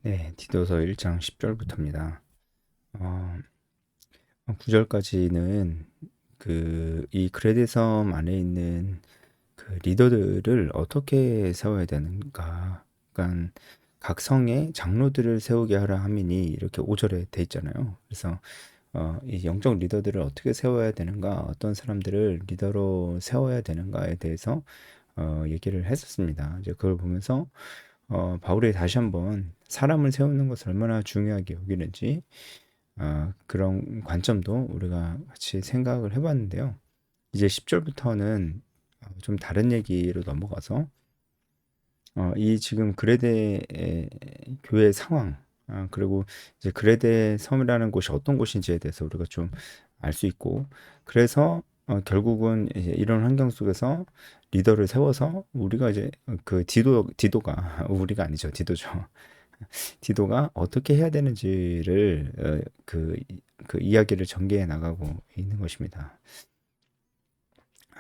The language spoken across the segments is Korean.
네, 디도서 1장 10절부터입니다. 9절까지는 이 그레데 섬 안에 있는 그 리더들을 어떻게 세워야 되는가. 그러니까 각 성에 장로들을 세우게 하라 하미니 이렇게 5절에 돼 있잖아요. 그래서 이 영적 리더들을 어떻게 세워야 되는가, 어떤 사람들을 리더로 세워야 되는가에 대해서 얘기를 했었습니다. 이제 그걸 보면서 바울이 다시 한번 사람을 세우는 것을 얼마나 중요하게 여기는지 그런 관점도 우리가 같이 생각을 해봤는데요. 이제 10절부터는 좀 다른 얘기로 넘어가서 이 지금 그레데 교회 상황, 그리고 이제 그레데 섬이라는 곳이 어떤 곳인지에 대해서 우리가 좀 알 수 있고, 그래서 결국은 이제 이런 환경 속에서 리더를 세워서 우리가 이제 그 디도가 우리가 아니죠, 디도죠. 디도가 어떻게 해야 되는지를 그 이야기를 전개해 나가고 있는 것입니다.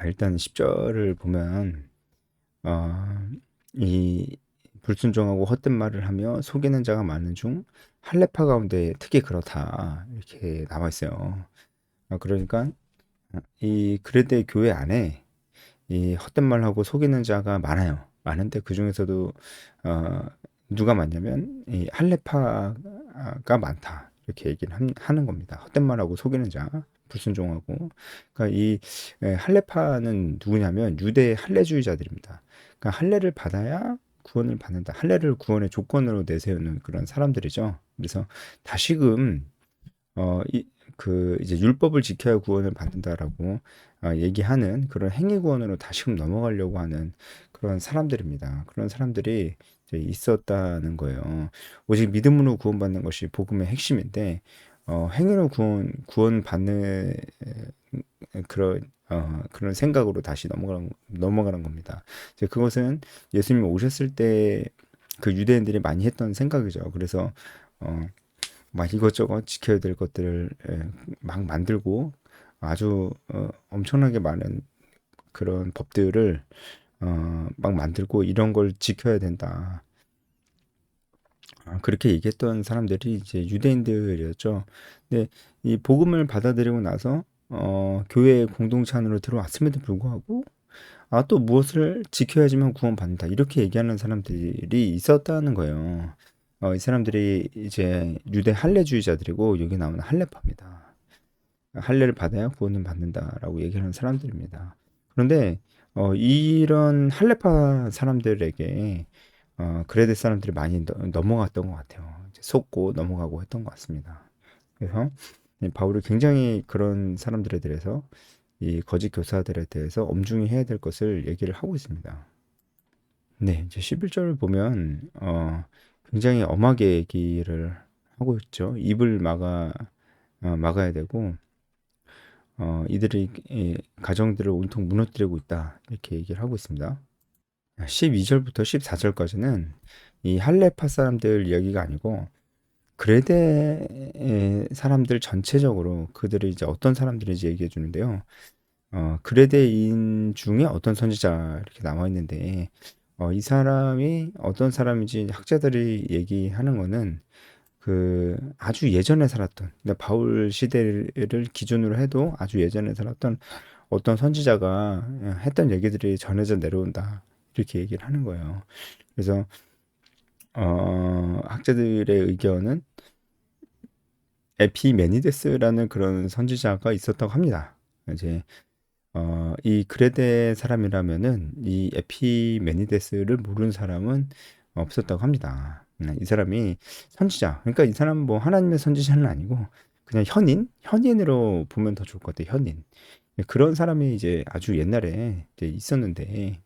일단 10절을 보면 이 불순종하고 헛된 말을 하며 속이는 자가 많은 중 할례파 가운데 특히 그렇다 이렇게 나와 있어요. 그러니까 이 그레데 교회 안에 이 헛된 말하고 속이는 자가 많아요. 많은데 그 중에서도 누가 많냐면 이 할례파가 많다 이렇게 얘기를 하는 겁니다. 헛된 말하고 속이는 자, 불순종하고. 그러니까 이 할례파는 누구냐면 유대 할례주의자들입니다. 그러니까 할례를 받아야 구원을 받는다. 할례를 구원의 조건으로 내세우는 그런 사람들이죠. 그래서 다시금 이제 율법을 지켜야 구원을 받는다라고 얘기하는 그런 행위 구원으로 다시금 넘어가려고 하는 그런 사람들입니다. 그런 사람들이 이제 있었다는 거예요. 오직 믿음으로 구원받는 것이 복음의 핵심인데 행위로 구원받는 그런 생각으로 다시 넘어가는 겁니다. 이제 그것은 예수님이 오셨을 때 그 유대인들이 많이 했던 생각이죠. 그래서 막 이것저것 지켜야 될 것들을 막 만들고 아주 엄청나게 많은 그런 법들을 막 만들고 이런 걸 지켜야 된다. 그렇게 얘기했던 사람들이 이제 유대인들이었죠. 근데 이 복음을 받아들이고 나서 교회 공동체 안으로 들어왔음에도 불구하고 또 무엇을 지켜야지만 구원받는다. 이렇게 얘기하는 사람들이 있었다는 거예요. 이 사람들이 이제 유대 할례주의자들이고 여기 나오는 할례파입니다. 할례를 받아야 구원을 받는다라고 얘기하는 사람들입니다. 그런데 이런 할례파 사람들에게 그레데 사람들이 많이 넘어갔던 것 같아요. 이제 속고 넘어가고 했던 것 같습니다. 그래서 바울이 굉장히 그런 사람들에 대해서 이 거짓 교사들에 대해서 엄중히 해야 될 것을 얘기를 하고 있습니다. 네, 이제 11절을 보면 굉장히 엄하게 얘기를 하고 있죠. 입을 막아야 되고 이들이 이 가정들을 온통 무너뜨리고 있다 이렇게 얘기를 하고 있습니다. 12절부터 14절까지는 이 할레파 사람들 이야기가 아니고 그레데 사람들 전체적으로 그들이 이제 어떤 사람들인지 얘기해 주는데요. 그레데인 중에 어떤 선지자 이렇게 나와 있는데 이 사람이 어떤 사람인지 학자들이 얘기하는 거는 그 아주 예전에 살았던, 근데 바울 시대를 기준으로 해도 아주 예전에 살았던 어떤 선지자가 했던 얘기들이 전해져 내려온다 이렇게 얘기를 하는 거예요. 그래서 학자들의 의견은 에피메니데스라는 그런 선지자가 있었다고 합니다. 이제 이 그레데 사람이라면은 이 에피메니데스를 모르는 사람은 없었다고 합니다. 이 사람이 선지자. 그러니까 이 사람 뭐 하나님의 선지자는 아니고 그냥 현인으로 보면 더 좋을 것 같아요. 현인. 그런 사람이 이제 아주 옛날에 이제 있었는데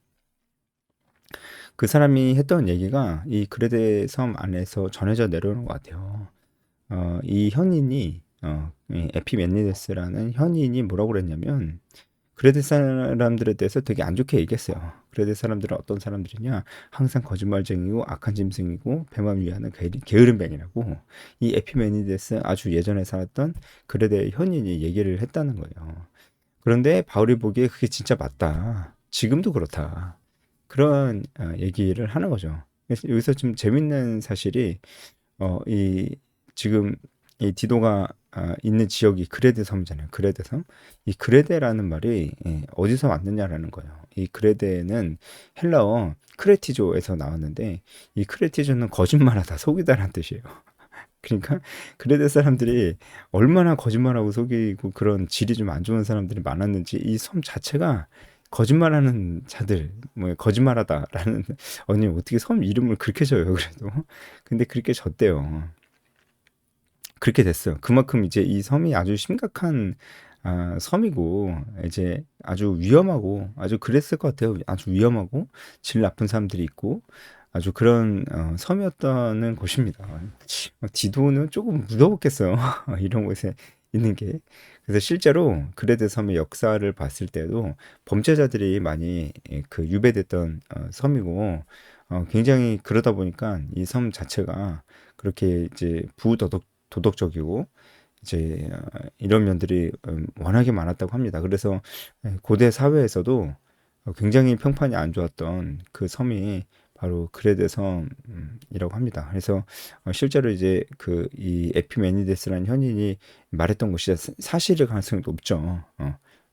그 사람이 했던 얘기가 이 그레데 섬 안에서 전해져 내려오는 것 같아요. 이 현인이 이 에피메니데스라는 현인이 뭐라고 그랬냐면 그레데 사람들에 대해서 되게 안 좋게 얘기했어요. 그레데 사람들은 어떤 사람들이냐? 항상 거짓말쟁이고 악한 짐승이고 배만 위하는 게으름뱅이라고 이 에피메니데스 아주 예전에 살았던 그레데 현인이 얘기를 했다는 거예요. 그런데 바울이 보기에 그게 진짜 맞다. 지금도 그렇다. 그런 얘기를 하는 거죠. 그래서 여기서 좀 재밌는 사실이 이 지금 이 디도가 있는 지역이 그레데 섬이잖아요. 그레데 섬. 이 그레데라는 말이 어디서 왔느냐라는 거예요. 이 그레데는 헬라어 크레티조에서 나왔는데 이 크레티조는 거짓말하다, 속이다라는 뜻이에요. 그러니까 그레데 사람들이 얼마나 거짓말하고 속이고 그런 질이 좀 안 좋은 사람들이 많았는지 이 섬 자체가 거짓말하는 자들, 뭐 거짓말하다라는 언니 어떻게 섬 이름을 그렇게 져요 그래도 근데 그렇게 졌대요. 그렇게 됐어요. 그만큼 이제 이 섬이 아주 심각한 섬이고 이제 아주 위험하고 아주 그랬을 것 같아요. 아주 위험하고 질 나쁜 사람들이 있고 아주 그런 섬이었다는 곳입니다. 지도는 조금 무서웠겠어요. 이런 곳에 있는 게. 그래서 실제로 그레데 섬의 역사를 봤을 때도 범죄자들이 많이 그 유배됐던 섬이고 굉장히 그러다 보니까 이 섬 자체가 그렇게 이제 도덕적이고 이제 이런 면들이 워낙에 많았다고 합니다. 그래서 고대 사회에서도 굉장히 평판이 안 좋았던 그 섬이 바로 그레데 섬이라고 합니다. 그래서 실제로 이제 그 이 에피메니데스라는 현인이 말했던 것이 사실일 가능성이 높죠.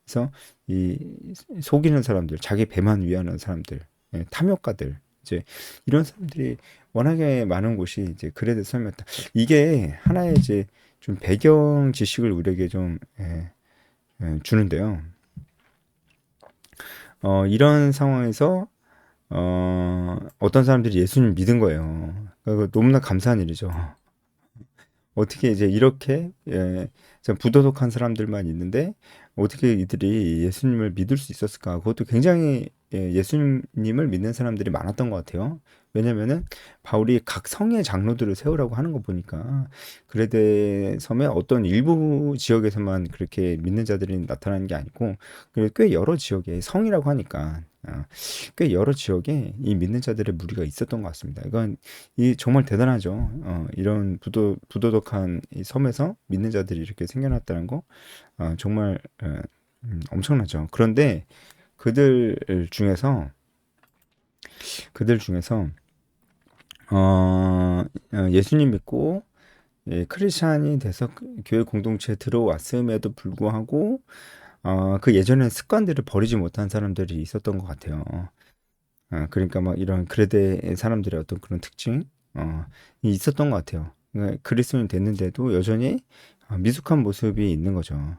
그래서 이 속이는 사람들, 자기 배만 위하는 사람들, 탐욕가들, 이제 이런 사람들이 워낙에 많은 곳이 이제 그레데 섬이었다. 이게 하나의 이제 좀 배경 지식을 우리에게 좀 주는데요. 이런 상황에서 어떤 사람들이 예수님 믿은 거예요. 그거 너무나 감사한 일이죠. 어떻게 이제 이렇게 좀 부도덕한 사람들만 있는데 어떻게 이들이 예수님을 믿을 수 있었을까? 그것도 굉장히 예수님을 믿는 사람들이 많았던 것 같아요. 왜냐면은 바울이 각 성의 장로들을 세우라고 하는 거 보니까 그레데 섬의 어떤 일부 지역에서만 그렇게 믿는 자들이 나타나는 게 아니고 꽤 여러 지역에 성이라고 하니까 꽤 여러 지역에 이 믿는 자들의 무리가 있었던 것 같습니다. 이건 이 정말 대단하죠. 이런 부도덕한 이 섬에서 믿는 자들이 이렇게 생겨났다는 거 정말 엄청나죠. 그런데 그들 중에서 그들 중에서 예수님 믿고 크리스찬이 돼서 교회 공동체에 들어왔음에도 불구하고 그 예전의 습관들을 버리지 못한 사람들이 있었던 것 같아요. 그러니까 막 이런 그레데 사람들의 어떤 그런 특징이 있었던 것 같아요. 그러니까 그리스도인 됐는데도 여전히 미숙한 모습이 있는 거죠.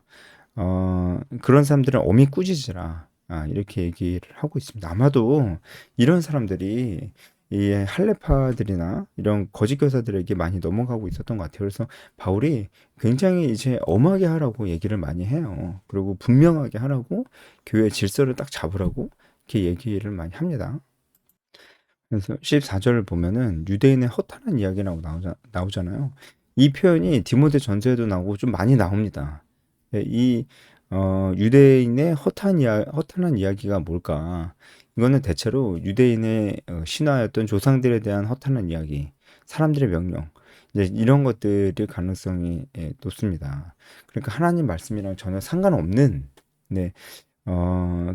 그런 사람들은 어미 꾸짖으라. 이렇게 얘기를 하고 있습니다. 아마도 이런 사람들이 이 할레파들이나 이런 거짓 교사들에게 많이 넘어가고 있었던 것 같아요. 그래서 바울이 굉장히 이제 엄하게 하라고 얘기를 많이 해요. 그리고 분명하게 하라고 교회 질서를 딱 잡으라고 이렇게 얘기를 많이 합니다. 그래서 14절을 보면은 유대인의 허탄한 이야기라고 나오잖아요. 이 표현이 디모데 전서에도 나오고 좀 많이 나옵니다. 이 유대인의 허탄한 이야기가 뭘까? 이거는 대체로 유대인의 신화였던 조상들에 대한 허탄한 이야기, 사람들의 명령, 이제 이런 것들일 가능성이 높습니다. 그러니까 하나님 말씀이랑 전혀 상관없는 네,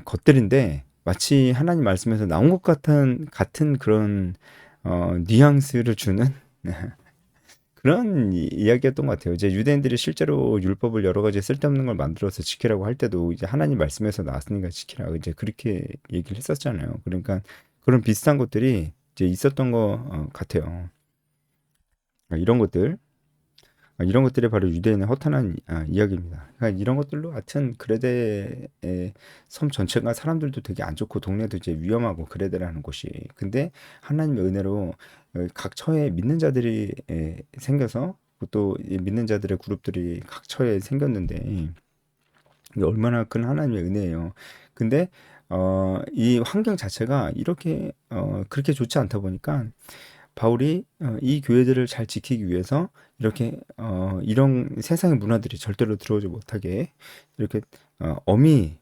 것들인데 마치 하나님 말씀에서 나온 것 같은 그런 뉘앙스를 주는 그런 이야기였던 것 같아요. 이제 유대인들이 실제로 율법을 여러 가지 쓸데없는 걸 만들어서 지키라고 할 때도 이제 하나님 말씀에서 나왔으니까 지키라 이제 그렇게 얘기를 했었잖아요. 그러니까 그런 비슷한 것들이 이제 있었던 것 같아요. 이런 것들 이런 것들이 바로 유대인의 허탄한 이야기입니다. 그러니까 이런 것들로 하여튼 그레데의 섬 전체가 사람들도 되게 안 좋고 동네도 이제 위험하고 그레데라는 곳이. 근데 하나님의 은혜로 각 처에 믿는 자들이 생겨서 또 믿는 자들의 그룹들이 각 처에 생겼는데 이게 얼마나 큰 하나님의 은혜예요. 근데 이 환경 자체가 이렇게 그렇게 좋지 않다 보니까 바울이 이 교회들을 잘 지키기 위해서 이렇게 이런 세상의 문화들이 절대로 들어오지 못하게 이렇게 엄히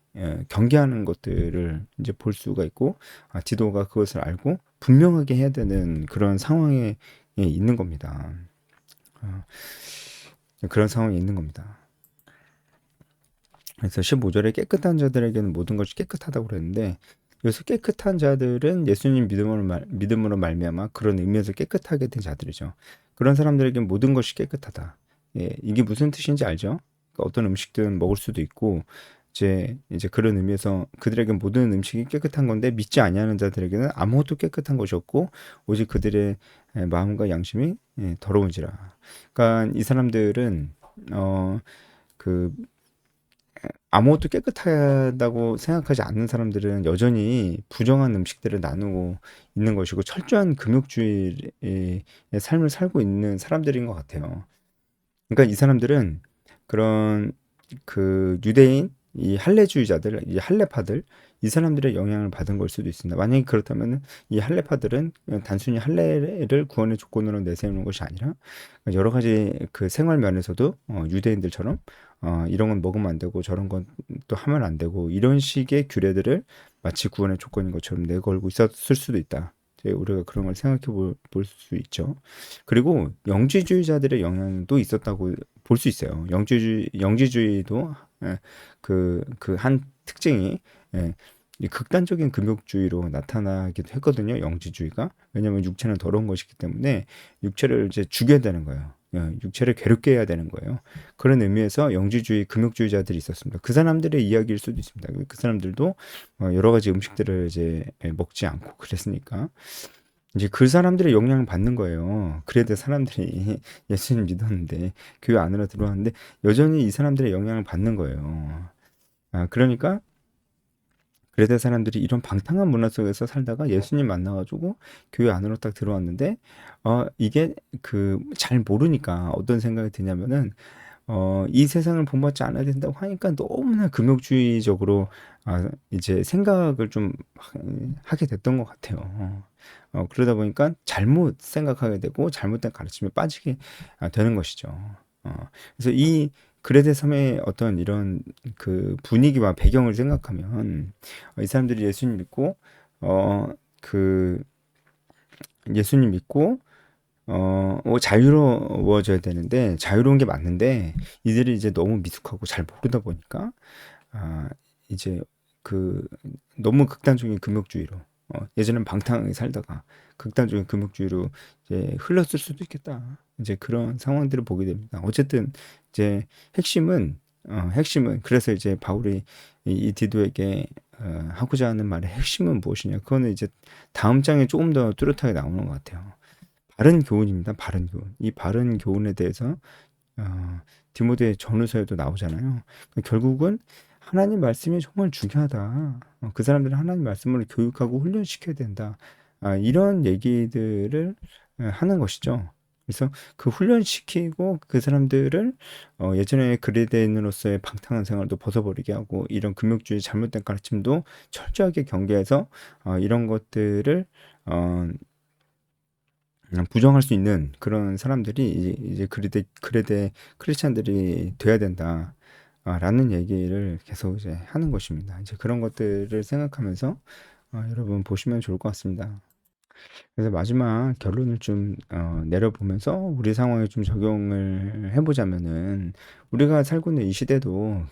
경계하는 것들을 이제 볼 수가 있고 디도가 그것을 알고 분명하게 해야 되는 그런 상황에 있는 겁니다. 그런 상황에 있는 겁니다. 그래서 15절에 깨끗한 자들에게는 모든 것이 깨끗하다고 그랬는데 여기서 깨끗한 자들은 예수님 믿음으로 말미암아 그런 의미에서 깨끗하게 된 자들이죠. 그런 사람들에게 모든 것이 깨끗하다. 예, 이게 무슨 뜻인지 알죠? 그러니까 어떤 음식들은 먹을 수도 있고 이제 그런 의미에서 그들에게 모든 음식이 깨끗한 건데 믿지 아니하는 자들에게는 아무것도 깨끗한 것이 없고 오직 그들의 마음과 양심이 더러운지라. 그러니까 이 사람들은 그 아무것도 깨끗하다고 생각하지 않는 사람들은 여전히 부정한 음식들을 나누고 있는 것이고 철저한 금욕주의의 삶을 살고 있는 사람들인 것 같아요. 그러니까 이 사람들은 그런 그 유대인 이 할례주의자들, 이 할례파들 이 사람들의 영향을 받은 걸 수도 있습니다. 만약에 그렇다면은 이 할례파들은 그냥 단순히 할례를 구원의 조건으로 내세우는 것이 아니라 여러 가지 그 생활 면에서도 유대인들처럼 이런 건 먹으면 안 되고 저런 건 또 하면 안 되고 이런 식의 규례들을 마치 구원의 조건인 것처럼 내걸고 있었을 수도 있다. 우리가 그런 걸 생각해 볼 수 있죠. 그리고 영지주의자들의 영향도 있었다고 볼 수 있어요. 영지주의도 그 한 특징이 예, 이 극단적인 금욕주의로 나타나기도 했거든요. 영지주의가. 왜냐하면 육체는 더러운 것이기 때문에 육체를 이제 죽여야 되는 거예요. 육체를 괴롭게 해야 되는 거예요. 그런 의미에서 영지주의, 금욕주의자들이 있었습니다. 그 사람들의 이야기일 수도 있습니다. 그 사람들도 여러 가지 음식들을 이제 먹지 않고 그랬으니까. 이제 그 사람들의 영향을 받는 거예요. 그래도 사람들이 예수님 믿었는데 교회 안으로 들어왔는데 여전히 이 사람들의 영향을 받는 거예요. 그러니까 그래도 사람들이 이런 방탕한 문화 속에서 살다가 예수님 만나가지고 교회 안으로 딱 들어왔는데 이게 그 잘 모르니까 어떤 생각이 드냐면은 이 세상을 본받지 않아야 된다고 하니까 너무나 금욕주의적으로 이제 생각을 좀 하게 됐던 것 같아요. 그러다 보니까 잘못 생각하게 되고 잘못된 가르침에 빠지게 되는 것이죠. 그래서 이 그레데 섬의 어떤 이런 그 분위기와 배경을 생각하면 이 사람들이 예수님 믿고 그 예수님 믿고 자유로워져야 되는데 자유로운 게 맞는데 이들이 이제 너무 미숙하고 잘 모르다 보니까 아 이제 그 너무 극단적인 금욕주의로 예전엔 방탕하게 살다가 극단적인 금욕주의로 이제 흘렀을 수도 있겠다. 이제 그런 상황들을 보게 됩니다. 어쨌든 이제 핵심은 그래서 이제 바울이 이 디도에게 하고자 하는 말의 핵심은 무엇이냐? 그거는 이제 다음 장에 조금 더 뚜렷하게 나오는 것 같아요. 바른 교훈입니다. 바른 교훈. 이 바른 교훈에 대해서 디모데 전후서에도 나오잖아요. 그러니까 결국은 하나님 말씀이 정말 중요하다. 그 사람들은 하나님 말씀을 교육하고 훈련시켜야 된다. 이런 얘기들을 하는 것이죠. 그래서 그 훈련시키고 그 사람들을 예전에 그리스도인으로서의 방탕한 생활도 벗어버리게 하고 이런 금욕주의 잘못된 가르침도 철저하게 경계해서 이런 것들을 부정할 수 있는 그런 사람들이 이제 그레데 크리스찬들이 돼야 된다. 라는 얘기를 계속 이제 하는 것입니다. 이제 그런 것들을 생각하면서 여러분 보시면 좋을 것 같습니다. 그래서 마지막 결론을 좀 내려보면서 우리 상황에 좀 적용을 해보자면은 우리가 살고 있는 이 시대도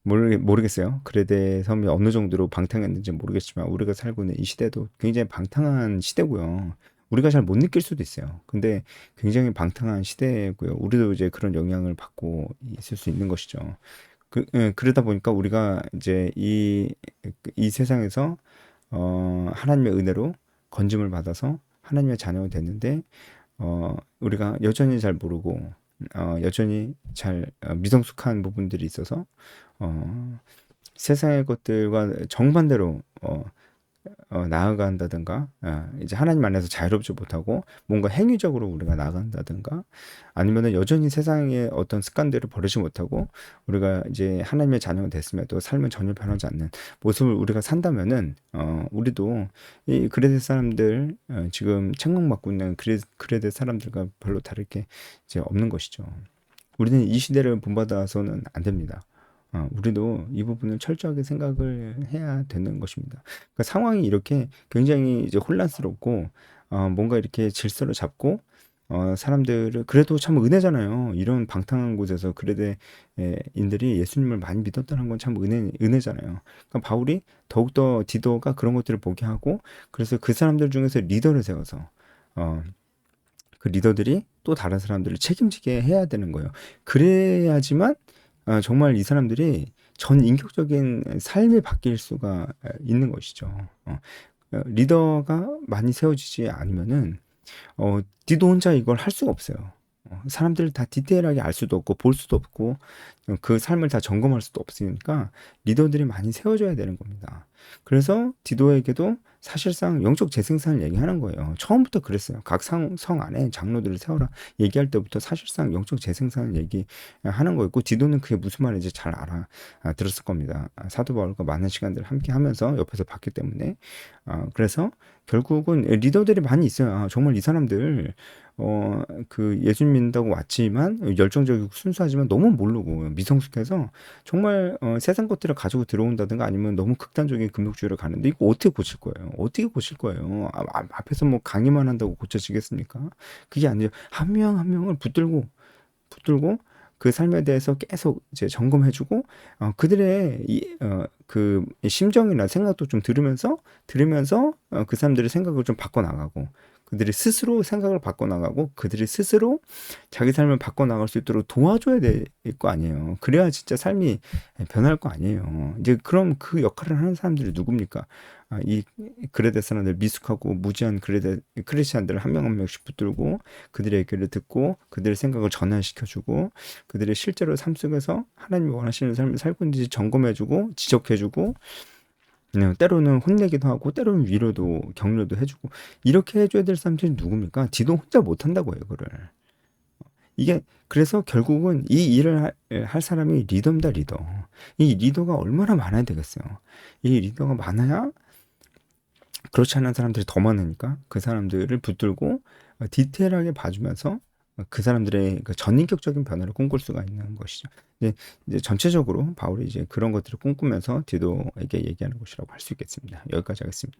모르겠어요. 그레데 섬이 어느 정도로 방탕했는지 모르겠지만 우리가 살고 있는 이 시대도 굉장히 방탕한 시대고요. 우리가 잘 못 느낄 수도 있어요. 근데 굉장히 방탕한 시대고요. 우리도 이제 그런 영향을 받고 있을 수 있는 것이죠. 그러다 보니까 우리가 이제 이 세상에서 하나님의 은혜로 건짐을 받아서 하나님의 자녀가 됐는데 우리가 여전히 잘 모르고 여전히 잘 미성숙한 부분들이 있어서 세상의 것들과 정반대로 나아간다든가 이제 하나님 안에서 자유롭지 못하고 뭔가 행위적으로 우리가 나아간다든가 아니면은 여전히 세상의 어떤 습관들을 버리지 못하고 우리가 이제 하나님의 자녀가 됐음에도 삶은 전혀 변하지 않는 모습을 우리가 산다면은 우리도 이 그레데 사람들 지금 책망받고 있는 그레데 사람들과 별로 다를 게 이제 없는 것이죠. 우리는 이 시대를 본받아서는 안 됩니다. 우리도 이 부분을 철저하게 생각을 해야 되는 것입니다. 그러니까 상황이 이렇게 굉장히 이제 혼란스럽고 뭔가 이렇게 질서를 잡고 사람들을 그래도 참 은혜잖아요. 이런 방탕한 곳에서 그레데인들이 예수님을 많이 믿었다는 건 참 은혜잖아요. 그러니까 바울이 더욱더 디도가 그런 것들을 보게 하고 그래서 그 사람들 중에서 리더를 세워서 그 리더들이 또 다른 사람들을 책임지게 해야 되는 거예요. 그래야지만 정말 이 사람들이 전 인격적인 삶이 바뀔 수가 있는 것이죠. 리더가 많이 세워지지 않으면은 니도 혼자 이걸 할 수가 없어요. 사람들을 다 디테일하게 알 수도 없고 볼 수도 없고 그 삶을 다 점검할 수도 없으니까 리더들이 많이 세워져야 되는 겁니다. 그래서 디도에게도 사실상 영적 재생산을 얘기하는 거예요. 처음부터 그랬어요. 각 성 안에 장로들을 세워라 얘기할 때부터 사실상 영적 재생산을 얘기하는 거였고 디도는 그게 무슨 말인지 잘 들었을 겁니다. 사도 바울과 많은 시간들을 함께 하면서 옆에서 봤기 때문에 그래서 결국은 리더들이 많이 있어요. 정말 이 사람들 그 예수 믿는다고 왔지만 열정적이고 순수하지만 너무 모르고 미성숙해서 정말 세상 것들을 가지고 들어온다든가 아니면 너무 극단적인 금욕주의를 가는데 이거 어떻게 고칠 거예요? 어떻게 고칠 거예요? 앞에서 뭐 강의만 한다고 고쳐지겠습니까? 그게 아니에요. 한 명 한 명을 붙들고 그 삶에 대해서 계속 이제 점검해주고 그들의 그 심정이나 생각도 좀 들으면서 그 사람들의 생각을 좀 바꿔나가고 그들이 스스로 생각을 바꿔나가고 그들이 스스로 자기 삶을 바꿔나갈 수 있도록 도와줘야 될 거 아니에요. 그래야 진짜 삶이 변할 거 아니에요. 이제 그럼 그 역할을 하는 사람들이 누굽니까? 이 그레데 사람들 미숙하고 무지한 크리스찬들을 한 명 한 명씩 붙들고 그들의 얘기를 듣고 그들의 생각을 전환시켜주고 그들의 실제로 삶 속에서 하나님이 원하시는 삶을 살고 있는지 점검해주고 지적해주고 때로는 혼내기도 하고 때로는 위로도 격려도 해주고 이렇게 해줘야 될 사람들이 누굽니까? 지도 혼자 못한다고 해요. 그를 이게 그래서 결국은 이 일을 할 사람이 리더입니다. 리더. 이 리더가 얼마나 많아야 되겠어요. 이 리더가 많아야 그렇지 않은 사람들이 더 많으니까 그 사람들을 붙들고 디테일하게 봐주면서 그 사람들의 그 전인격적인 변화를 꿈꿀 수가 있는 것이죠. 이제 전체적으로 바울이 이제 그런 것들을 꿈꾸면서 디도에게 얘기하는 것이라고 할 수 있겠습니다. 여기까지 하겠습니다.